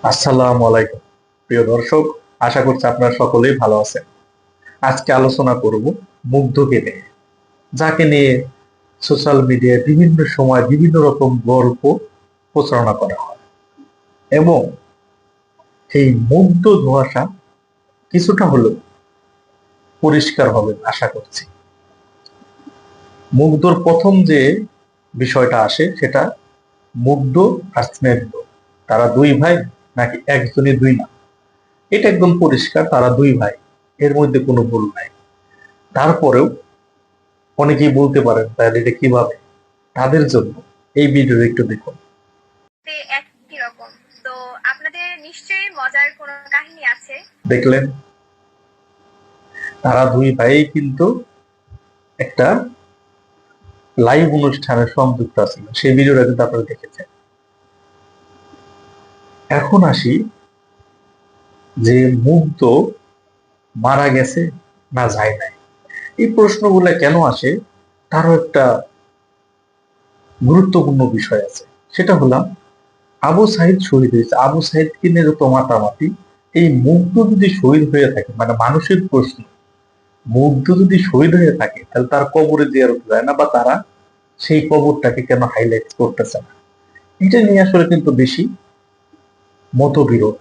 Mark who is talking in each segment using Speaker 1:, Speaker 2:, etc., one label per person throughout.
Speaker 1: আসসালামু আলাইকুম প্রিয় দর্শক, আশা করছি আপনারা সকলেই ভালো আছেন। আজকে আলোচনা করব মুগ্ধকে নিয়ে, যাকে নিয়ে সোশ্যাল মিডিয়ায় বিভিন্ন সময় বিভিন্ন রকম গল্প প্রচারণা করা হয় এবং এই মুগ্ধ ধোঁয়াশা কিছুটা হলেও পরিষ্কার হবে আশা করছি। মুগ্ধর প্রথম যে বিষয়টা আসে সেটা মুগ্ধ আর স্নিগ্ধ, তারা দুই ভাই নাকি একজনই দুই না, এটা একদম পরিষ্কার, তারা দুই ভাই, এর মধ্যে কোনো ভুল নাই। তারপরেও অনেকেই বলতে পারেন তাহলে এটা কিভাবে, তাদের জন্য এই ভিডিও একটু দেখুন।
Speaker 2: একই রকম তো আপনাদের নিশ্চয়ই মজার কোনো কাহিনী আছে।
Speaker 1: দেখলেন, তারা দুই ভাই কিন্তু একটা লাইভ অনুষ্ঠানে সংযুক্ত আছেন, সেই ভিডিওটা কিন্তু আপনারা দেখেছেন। এখন আসি যে মুগ্ধ মারা গেছে না যায় নাই, এই প্রশ্নগুলো কেন আসে তারও একটা গুরুত্বপূর্ণ বিষয় আছে। সেটা হলাম, আবু সাইদ শহীদ হয়েছে, আবু সাইদকে নিয়ে যত মাতামাতি, এই মুগ্ধ যদি শহীদ হয়ে থাকে, মানে মানুষের প্রশ্ন, মুগ্ধ যদি শহীদ হয়ে থাকে তাহলে তার কবরে জিয়ারত যায় না, বা তারা সেই কবরটাকে কেন হাইলাইট করতেছে না, এটা নিয়ে আসলে কিন্তু বেশি মতবিরোধ।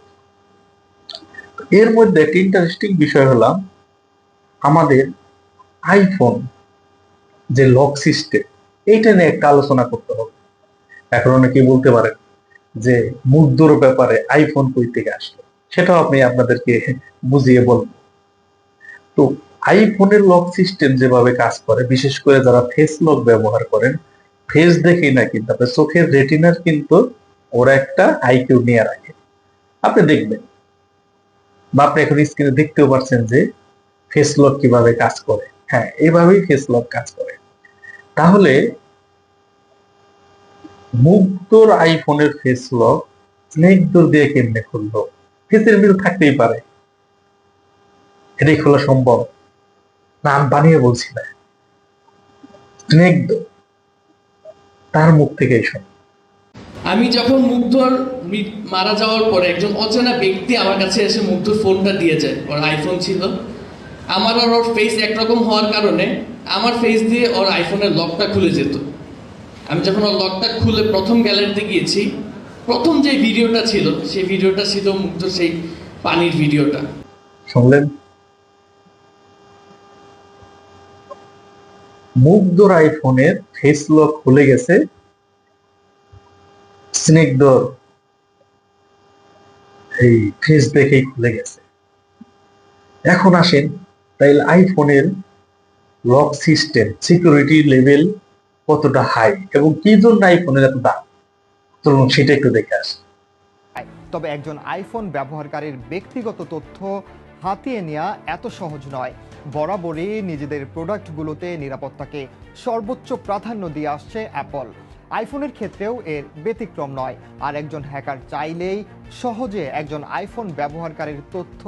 Speaker 1: এর মধ্যে একটা ইন্টারেস্টিং বিষয় হলাম, আমাদের আইফোন যে লক সিস্টেম, এইটা নিয়ে একটা আলোচনা করতে হবে। এখন অনেকে বলতে পারেন যে মুগ্ধর ব্যাপারে আইফোন কই থেকে আসলো, সেটাও আপনি আপনাদেরকে বুঝিয়ে বলবো। তো আইফোনের লক সিস্টেম যেভাবে কাজ করে, বিশেষ করে যারা ফেস লক ব্যবহার করেন, ফেস দেখেই না কিন্তু আপনার চোখের রেটিনার কিন্তু ওরা একটা আইকিউ নিয়ে রাখে। আপনি দেখবেন, বা আপনি এখন স্ক্রিনে দেখতেও পাচ্ছেন যে ফেস লক কিভাবে কাজ করে। হ্যাঁ, এইভাবেই ফেস লক কাজ করে। তাহলে মুগ্ধর আইফোনের ফেস লক স্নেকডোর দিয়ে কেমনে খুললো? ফেসের মিল থাকতেই পারে, এটাই খোলা সম্ভব না? আমি বানিয়ে বলছি না, স্নেকডোর তার মুখ থেকেই শোনো।
Speaker 3: আমি যখন মুগ্ধর মারা যাওয়ার পরে একজন অচেনা ব্যক্তি আমার কাছে এসে মুগ্ধর ফোনটা দিয়ে যায়, ওর আইফোন ছিল। আমার আর ওর ফেস একরকম হওয়ার কারণে আমার ফেস দিয়ে ওর আইফোনের লকটা খুলে যেত। আমি যখন ওর লকটা খুলে প্রথম গ্যালারিতে গিয়েছি, প্রথম যে ভিডিওটা ছিল সেই ভিডিওটা ছিল মুগ্ধর সেই পানির ভিডিওটা।
Speaker 1: শুনলেন, মুগ্ধর আইফোনের ফেস লক খুলে গেছে স্নেকডোর এই ফেস দেখেই খুলে গেছে। এখন আসেন, তাইলে আইফোনের লক সিস্টেম সিকিউরিটি লেভেল কতটা হাই এবং কি জন্য আইফোনের এত দাম, চলুন সেটা একটু দেখে আসি।
Speaker 4: তবে একজন আইফোন ব্যবহারকারীর ব্যক্তিগত তথ্য হাতিয়ে নেওয়া এত সহজ নয়। বরাবরই নিজেদের প্রোডাক্টগুলোতে নিরাপত্তাকে সর্বোচ্চ প্রাধান্য দিয়ে আসছে অ্যাপল। আইফোনের ক্ষেত্রেও এর ব্যতিক্রম নয়। আর একজন হ্যাকার চাইলেই সহজে একজন আইফোন ব্যবহারকারীর তথ্য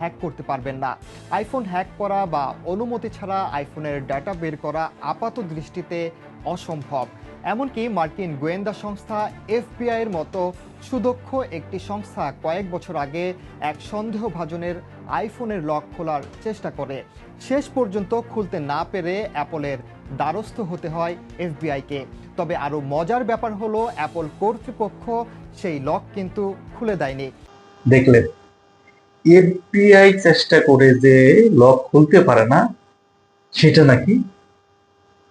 Speaker 4: হ্যাক করতে পারবেন না। আইফোন হ্যাক করা বা অনুমতি ছাড়া আইফোনের ডাটা বের করা আপাত দৃষ্টিতে অসম্ভব। এমনকি মার্কিন গোয়েন্দা সংস্থা এফবিআই এর মতো সুদক্ষ একটি সংস্থা কয়েক বছর আগে এক সন্দেহভাজনের আইফোনের লক খোলার চেষ্টা করে। শেষ পর্যন্ত খুলতে না পেরে অ্যাপলের দ্বারস্থ হতে হয় এফবিআইকে। তবে আরও মজার ব্যাপার হলো, অ্যাপল কর্তৃপক্ষ সেই লক কিন্তু খুলে দেয়নি।
Speaker 1: দেখলেন, এফবিআই চেষ্টা করে যে লক খুলতে পারে না, সেটা নাকি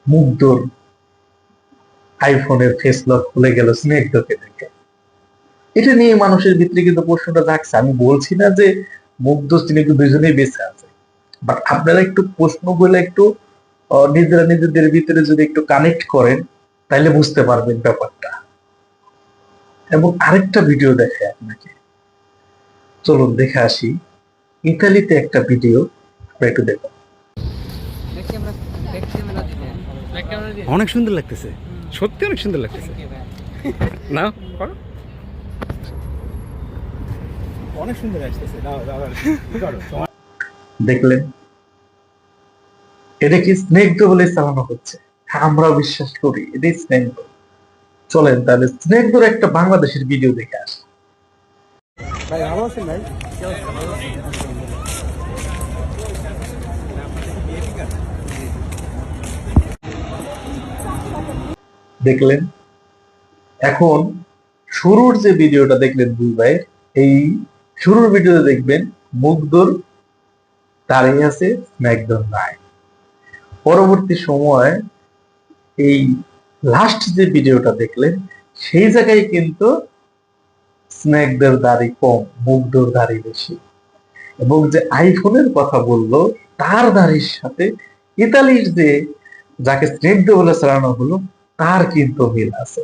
Speaker 1: মুগ্ধর আইফোনের ফেস লক খুলে গেল স্নেকডোকে দেখে। এটা নিয়ে মানুষের ভিতরে কিন্তু প্রশ্নটা জাগছে। আমি বলছি না যে মুগ্ধ স্নেকড দুইজনেই বেঁচে আছে, বাট আপনারা একটু প্রশ্নগুলো একটু নিজেরা নিজেদের ভিতরে যদি একটু কানেক্ট করেন, তাহলে বুঝতে পারবেন ব্যাপারটা। এবং আরেকটা ভিডিও দেখে আপনাকে, চলুন দেখে আসি। ইতালিতে একটা ভিডিও একটু দেখুন।
Speaker 5: অনেক সুন্দর লাগতেছে, সত্যি অনেক সুন্দর লাগতেছে না? অনেক সুন্দর আসতেছে।
Speaker 1: দেখলেন, এটা কি স্নেকডো বলে চালানো হচ্ছে? হ্যাঁ, আমরাও বিশ্বাস করি এটাই স্নেকডো। চলেন তাহলে স্নেকডোর একটা বাংলাদেশের ভিডিও দেখে আসি। দেখলেন, এখন শুরুর যে ভিডিওটা দেখলেন দুই ভাই, এই শুরুর ভিডিওতে দেখবেন মুগ্ধর দাঁড়িয়ে আছে স্ম্যাকডাউন রায়। পরবর্তী সময় এই লাস্ট যে ভিডিওটা দেখলেন সেই জায়গায় কিন্তু স্ন্যাকদের দাড়ি কম, মুগ্ধর দাড়ি বেশি। এবং যে আইফোনের কথা বললো তার দাড়ির সাথে ইতালির যে যাকে স্নেগ্ধ বলে চালানো হলো তার কিন্তু মিল আছে।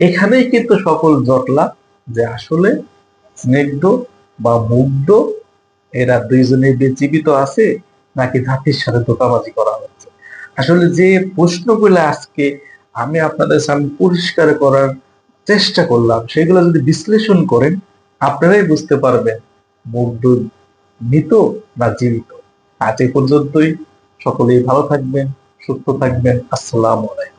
Speaker 1: এখানেই কিন্তু সকল জটলা যে আসলে স্নেগ্ধ বা মুগ্ধ এরা দুইজনে জীবিত আছে নাকি জাতির সাথে ধোঁকাবাজি করা হচ্ছে। আসলে যে প্রশ্নগুলো আজকে আমি আপনাদের সামনে পরিষ্কার করার চেষ্টা করলাম সেগুলো যদি বিশ্লেষণ করেন আপনারাই বুঝতে পারবেন মুগ্ধ মৃত না জীবিত। আজ এই পর্যন্তই, সকলেই ভালো থাকবেন, সুস্থ থাকবেন। আসসালামু আলাইকুম।